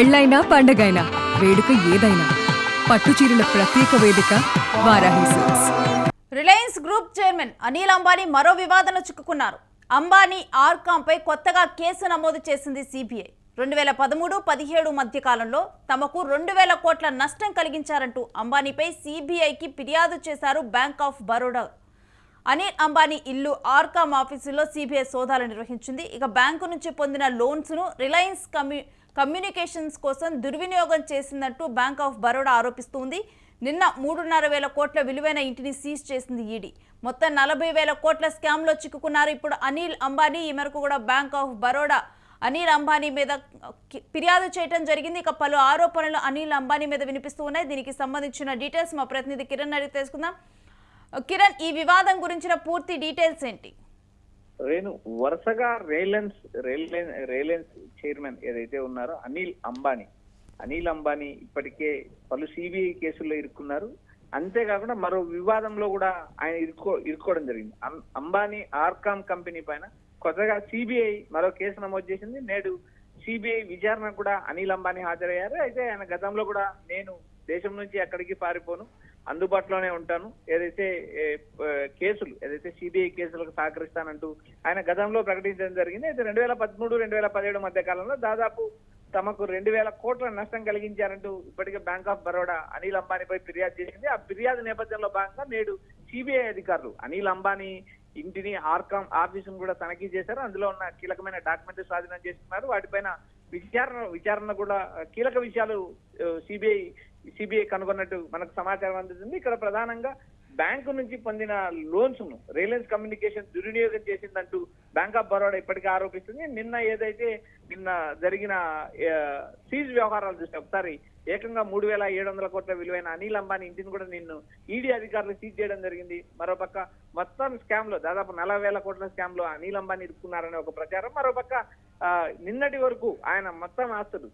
పెళ్ళైనా పండగైనా వేడుక ఏదైనా పట్టుచీరల ప్రత్యేక వేదిక Varahi silks. Reliance group chairman Anil Ambani మరో వివాదంలో చిక్కుకున్నారు. అంబానీ ఆర్కాంపై కొత్తగా కేసు నమోదు చేసింది సిబిఐ. 2013-17 మధ్య కాలంలో తమకు 2,000 కోట్ల నష్టం కలిగించారంటూ అంబానీపై సిబిఐకి ఫిర్యాదు చేశారు బ్యాంక్ ఆఫ్ బరోడా. అనిల్ అంబానీ ఇల్లు ఆర్కామ్ ఆఫీసులో సిబిఐ సోదాలు నిర్వహించింది. ఇక బ్యాంకు నుంచి పొందిన లోన్స్ను రిలయన్స్ కమ్యూనికేషన్స్ కోసం దుర్వినియోగం చేసిందంటూ బ్యాంక్ ఆఫ్ బరోడా ఆరోపిస్తుంది. నిన్న 3,500 కోట్ల విలువైన ఇంటిని సీజ్ చేసింది ఈడీ. మొత్తం 40,000 కోట్ల స్కామ్లో చిక్కుకున్నారు ఇప్పుడు అనిల్ అంబానీ. ఈ మేరకు కూడా బ్యాంక్ ఆఫ్ బరోడా అనిల్ అంబానీ మీద ఫిర్యాదు చేయడం జరిగింది. ఇక పలు ఆరోపణలు అనిల్ అంబానీ మీద వినిపిస్తూ ఉన్నాయి. దీనికి సంబంధించిన డీటెయిల్స్ మా ప్రతినిధి కిరణ్ అడిగి తెలుసుకుందాం. కిరణ్, ఈ వివాదం గురించిన పూర్తి డీటెయిల్స్ ఏంటి? రేణు, వరుసగా రిలయన్స్ చైర్మన్ ఏదైతే ఉన్నారో అనిల్ అంబానీ ఇప్పటికే పలు సిబిఐ కేసుల్లో ఇరుక్కున్నారు. అంతేకాకుండా మరో వివాదంలో కూడా ఆయన ఇరుక్కోవడం జరిగింది. అంబానీ ఆర్కామ్ కంపెనీ పైన కొత్తగా సిబిఐ మరో కేసు నమోదు చేసింది. నేడు సిబిఐ విచారణ కూడా అనిల్ అంబానీ హాజరయ్యారు. అయితే ఆయన గతంలో కూడా నేను దేశం నుంచి ఎక్కడికి పారిపోను, అందుబాటులోనే ఉంటాను, ఏదైతే సిబిఐ కేసులకు సహకరిస్తానంటూ ఆయన గతంలో ప్రకటించడం జరిగింది. అయితే 2013-2017 మధ్య కాలంలో దాదాపు తమకు 2,000 కోట్ల నష్టం కలిగించారంటూ ఇప్పటికే బ్యాంక్ ఆఫ్ బరోడా అనిల్ అంబానీపై ఫిర్యాదు చేసింది. ఆ ఫిర్యాదు నేపథ్యంలో భాగంగా నేడు సిబిఐ అధికారులు అనిల్ అంబానీ ఇంటిని ఆర్కామ్ ఆఫీసును కూడా తనిఖీ చేశారు. అందులో ఉన్న కీలకమైన డాక్యుమెంట్లు స్వాధీనం చేసుకున్నారు. వాటిపైన విచారణ కూడా కీలక విషయాలు సిబిఐ కనుగొన్నట్టు మనకు సమాచారం అందుతుంది. ఇక్కడ ప్రధానంగా బ్యాంకు నుంచి పొందిన లోన్స్ ను రిలయన్స్ కమ్యూనికేషన్ దుర్వినియోగం చేసిందంటూ బ్యాంక్ ఆఫ్ బరోడా ఇప్పటికే ఆరోపిస్తుంది. నిన్న జరిగిన సీజ్ వ్యవహారాలు చూస్తే ఒకసారి ఏకంగా 3,700 కోట్ల విలువైన అనిల్ అంబానీ ఇంటిని కూడా నిన్ను ఈడీ అధికారులు సీజ్ చేయడం జరిగింది. మరోపక్క మొత్తం స్కామ్ లో దాదాపు 40,000 కోట్ల స్కామ్ లో అనిల్ అంబానీ ఇరుక్కున్నారనే ఒక ప్రచారం. మరోపక్క నిన్నటి వరకు ఆయన మొత్తం ఆస్తులు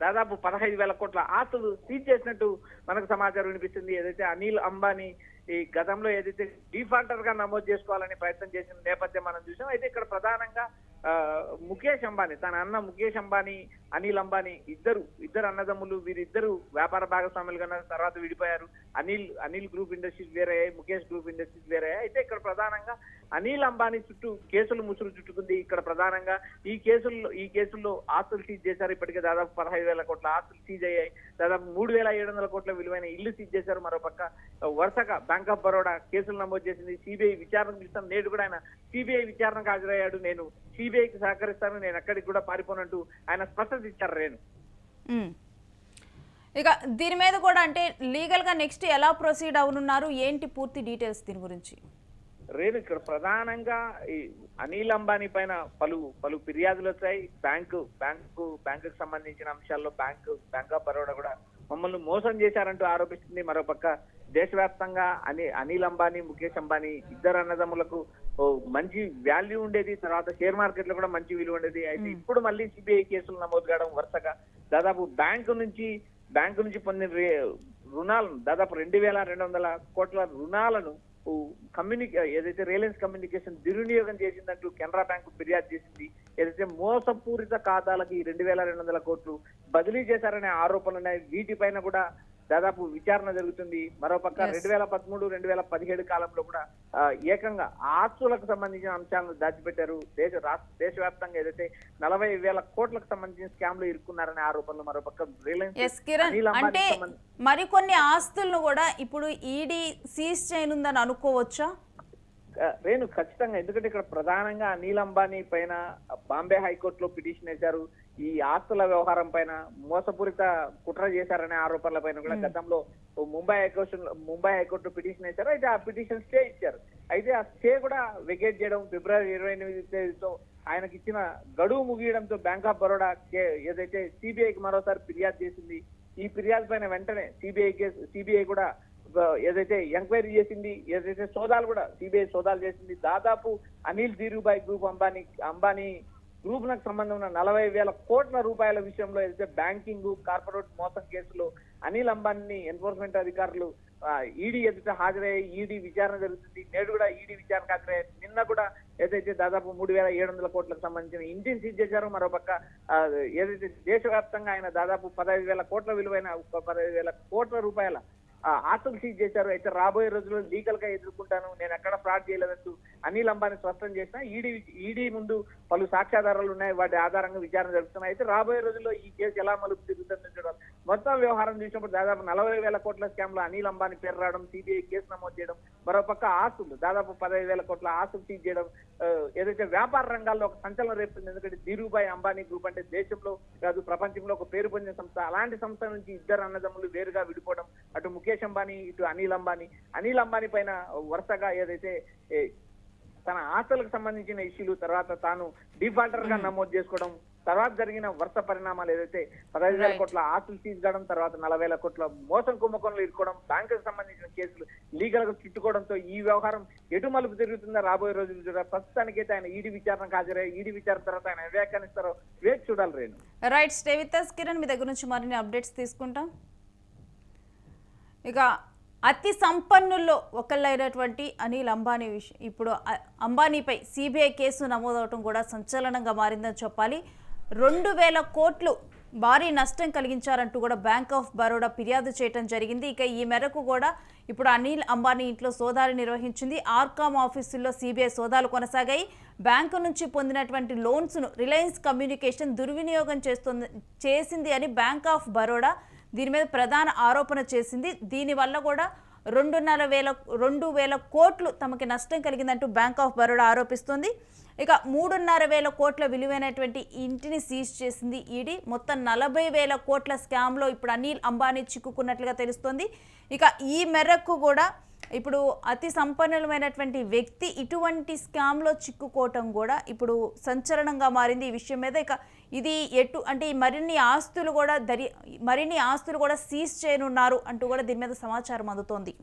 దాదాపు 15,000 కోట్ల ఆస్తులు సీజ్ చేసినట్టు మనకు సమాచారం వినిపిస్తుంది. ఏదైతే అనిల్ అంబానీ ఈ గతంలో ఏదైతే డిఫాల్టర్ గా నమోదు చేసుకోవాలని ప్రయత్నం చేసిన నేపథ్యం మనం చూసాం. అయితే ఇక్కడ ప్రధానంగా ముఖేష్ అంబానీ, తన అన్న ముఖేష్ అంబానీ, అనిల్ అంబానీ ఇద్దరు అన్నదమ్ములు. వీరిద్దరు వ్యాపార భాగస్వాములుగా తర్వాత విడిపోయారు. అనిల్ గ్రూప్ ఇండస్ట్రీస్ వేరే, ముఖేష్ గ్రూప్ ఇండస్ట్రీస్ వేరే. అయితే ఇక్కడ ప్రధానంగా అనిల్ అంబానీ చుట్టూ కేసులు ముసురు చుట్టుకుంది. ఇక్కడ ప్రధానంగా ఈ కేసుల్లో ఆస్తులు సీజ్ చేశారు. ఇప్పటికే దాదాపు 15,000 కోట్ల ఆస్తులు సీజ్ అయ్యాయి. దాదాపు 3,700 కోట్ల విలువైన ఇల్లు సీజ్ చేశారు. మరోపక్క వరుసగా బ్యాంక్ ఆఫ్ బరోడా కేసులు నమోదు చేసింది. సిబిఐ విచారణ చూస్తాం. నేడు కూడా ఆయన సిబిఐ విచారణకు హాజరయ్యాడు. నేను సిబిఐకి సహకరిస్తాను, నేను ఎక్కడికి కూడా పారిపోనంటూ ఆయన స్పష్టత ఇచ్చారు. రేణు, ఇక దీని మీద కూడా అంటే లీగల్ గా నెక్స్ట్ ఎలా ప్రొసీడ్ అవనున్నారు, ఏంటి పూర్తి డీటెయిల్స్ దీని గురించి? రేణు, ఇక్కడ ప్రధానంగా ఈ అనిల్ అంబానీ పైన పలు ఫిర్యాదులు వచ్చాయి. బ్యాంకు సంబంధించిన అంశాల్లో బ్యాంక్ ఆఫ్ బరోడా కూడా మమ్మల్ని మోసం చేశారంటూ ఆరోపిస్తుంది. మరోపక్క దేశవ్యాప్తంగా అనిల్ అంబానీ, ముఖేష్ అంబానీ ఇద్దరు అన్నదమ్ములకు మంచి వాల్యూ ఉండేది. తర్వాత షేర్ మార్కెట్ లో కూడా మంచి విలువ ఉండేది. అయితే ఇప్పుడు మళ్ళీ సిబిఐ కేసులు నమోదు కావడం వరుసగా దాదాపు బ్యాంకు నుంచి పొందిన రుణాలను దాదాపు 2,200 కోట్ల రుణాలను ఏదైతే రిలయన్స్ కమ్యూనికేషన్ దుర్వినియోగం చేసిందంటూ కెనరా బ్యాంకు ఫిర్యాదు చేసింది. ఏదైతే మోసపూరిత ఖాతాలకి 2,200 కోట్లు బదిలీ చేశారనే ఆరోపణలు ఉన్నాయి. వీటిపైన కూడా దాదాపు విచారణ జరుగుతుంది. మరోపక్క 2013-2017 కాలంలో కూడా ఏకంగా ఆస్తులకు సంబంధించిన అంశాలను దాచిపెట్టారు. దేశవ్యాప్తంగా ఏదైతే 40,000 కోట్లకు సంబంధించిన స్కామ్ లో ఇరుక్కున్నారనే ఆరోపణలు మరోపక్క రిలయన్స్ అంటే మరికొన్ని ఆస్తులను కూడా ఇప్పుడు ఈడీ సీజ్ చేయనుందని అనుకోవచ్చా? రేణు, ఖచ్చితంగా. ఎందుకంటే ఇక్కడ ప్రధానంగా అనిల్ అంబానీ పైన బాంబే హైకోర్టులో పిటిషన్ వేశారు. ఈ ఆస్తుల వ్యవహారం పైన మోసపూరిత కుట్ర చేశారనే ఆరోపణల పైన కూడా గతంలో ముంబై హైకోర్టులో పిటిషన్ వేశారు. అయితే ఆ పిటిషన్ స్టే ఇచ్చారు. అయితే ఆ స్టే కూడా వెకేట్ చేయడం, ఫిబ్రవరి 28 తేదీతో ఆయనకి ఇచ్చిన గడువు ముగియడంతో బ్యాంక్ ఆఫ్ బరోడా ఏదైతే సిబిఐకి మరోసారి ఫిర్యాదు చేసింది. ఈ ఫిర్యాదు పైన వెంటనే సిబిఐ కూడా ఏదైతే ఎంక్వైరీ చేసింది, ఏదైతే సిబిఐ సోదాలు చేసింది. దాదాపు అనిల్ ధీరుభాయ్ గ్రూప్ అంబానీ గ్రూప్ లకు సంబంధం ఉన్న 40,000 కోట్ల రూపాయల విషయంలో ఏదైతే బ్యాంకింగ్ కార్పొరేట్ మోసం కేసులో అనిల్ అంబానీ ఎన్ఫోర్స్మెంట్ అధికారులు ఈడీ ఎదుట హాజరయ్యే ఈడీ విచారణ జరుగుతుంది. నేడు కూడా ఈడీ విచారణ హాజరయ్యే. నిన్న కూడా ఏదైతే దాదాపు 3,700 కోట్లకు సంబంధించిన ఇంటిని సీజ్ చేశారో, మరోపక్క ఏదైతే దేశవ్యాప్తంగా ఆయన దాదాపు 15,000 కోట్ల విలువైన 15,000 కోట్ల రూపాయల ఆస్తులు సీజ్ చేశారు. అయితే రాబోయే రోజుల్లో లీగల్ గా ఎదుర్కొంటాను, నేను ఎక్కడ ఫ్రాడ్ చేయలేదంటూ అనిల్ అంబానీ స్పష్టం చేసిన ఈడీ ముందు పలు సాక్ష్యాధారాలు ఉన్నాయి, వాటి ఆధారంగా విచారణ జరుగుతున్నాయి. అయితే రాబోయే రోజుల్లో ఈ కేసు ఎలా మలుపు తిరుగుతుందని చూడాలి. మొత్తం వ్యవహారం చూసినప్పుడు దాదాపు 40,000 కోట్ల స్కామ్ లో అనిల్ అంబానీ పేరు రావడం, సిబిఐ కేసు నమోదు చేయడం, మరోపక్క ఆస్తులు దాదాపు 15,000 కోట్ల ఆస్తులు సీజ్ చేయడం ఏదైతే వ్యాపార రంగాల్లో ఒక సంచలనం రేపుతుంది. ఎందుకంటే ధీరుభాయ్ అంబానీ గ్రూప్ అంటే దేశంలో కాదు ప్రపంచంలో ఒక పేరు పొందిన సంస్థ. అలాంటి సంస్థ నుంచి ఇద్దరు అన్నదమ్ములు వేరుగా విడిపోవడం, అటు ముఖేష్ అంబానీ ఇటు అనిల్ అంబానీ పైన వరుసగా ఏదైతే తన ఆస్తులకు సంబంధించిన ఇష్యూలు, తర్వాత తాను డిఫాల్టర్ గా నమోదు చేసుకోవడం, తర్వాత జరిగిన వరుస పరిణామాలు ఏదైతే 15,000 కోట్ల ఆస్తులు సీజ్ కావడం, తర్వాత 40,000 కోట్ల మోసం కుంభకోణంలో ఇరుకోవడం, బ్యాంకులకు సంబంధించిన కేసులు లీగల్ గా చుట్టుకోవడంతో ఈ వ్యవహారం ఎటు మలుపు తిరుగుతుందో రాబోయే రోజులు చూడాలి. ప్రస్తుతానికైతే ఆయన ఈడీ విచారణకు హాజరయ్యారు. ఈడీ విచారణ తర్వాత ఆయన వ్యాఖ్యానిస్తారో వేచి చూడాలి. Renu right, stay with us Kiran, మీ దగ్గర నుంచి మరిన్ని అప్డేట్స్ తీసుకుంటాం. ఇక అతి సంపన్నుల్లో ఒకళ్ళైనటువంటి అనిల్ అంబానీ ఇప్పుడు అంబానీపై సిబిఐ కేసు నమోదవటం కూడా సంచలనంగా మారిందని చెప్పాలి. 2,000 కోట్లు భారీ నష్టం కలిగించారంటూ కూడా బ్యాంక్ ఆఫ్ బరోడా ఫిర్యాదు చేయడం జరిగింది. ఇక ఈ మేరకు కూడా ఇప్పుడు అనిల్ అంబానీ ఇంట్లో సోదాలు నిర్వహించింది. ఆర్కామ్ ఆఫీసుల్లో సిబిఐ సోదాలు కొనసాగాయి. బ్యాంకు నుంచి పొందినటువంటి లోన్స్ను రిలయన్స్ కమ్యూనికేషన్ దుర్వినియోగం చేసింది అని బ్యాంక్ ఆఫ్ బరోడా దీని మీద ప్రధాన ఆరోపణ చేసింది. దీనివల్ల కూడా 2,500 కోట్లు తమకి నష్టం కలిగిందంటూ బ్యాంక్ ఆఫ్ బరోడా ఆరోపిస్తుంది. ఇక 3,500 కోట్ల విలువైనటువంటి ఇంటిని సీజ్ చేసింది ఈడీ. మొత్తం 40,000 కోట్ల స్కామ్లో ఇప్పుడు అనిల్ అంబానీ చిక్కుకున్నట్లుగా తెలుస్తోంది. ఇక ఈ మేరకు కూడా ఇప్పుడు అతి సంపన్నులమైనటువంటి వ్యక్తి ఇటువంటి స్కామ్లో చిక్కుకోవటం కూడా ఇప్పుడు సంచలనంగా మారింది ఈ విషయం మీద. ఇక ఇది అంటే మరిన్ని ఆస్తులు కూడా సీజ్ చేయనున్నారు అంటూ కూడా దీని మీద సమాచారం అందుతోంది.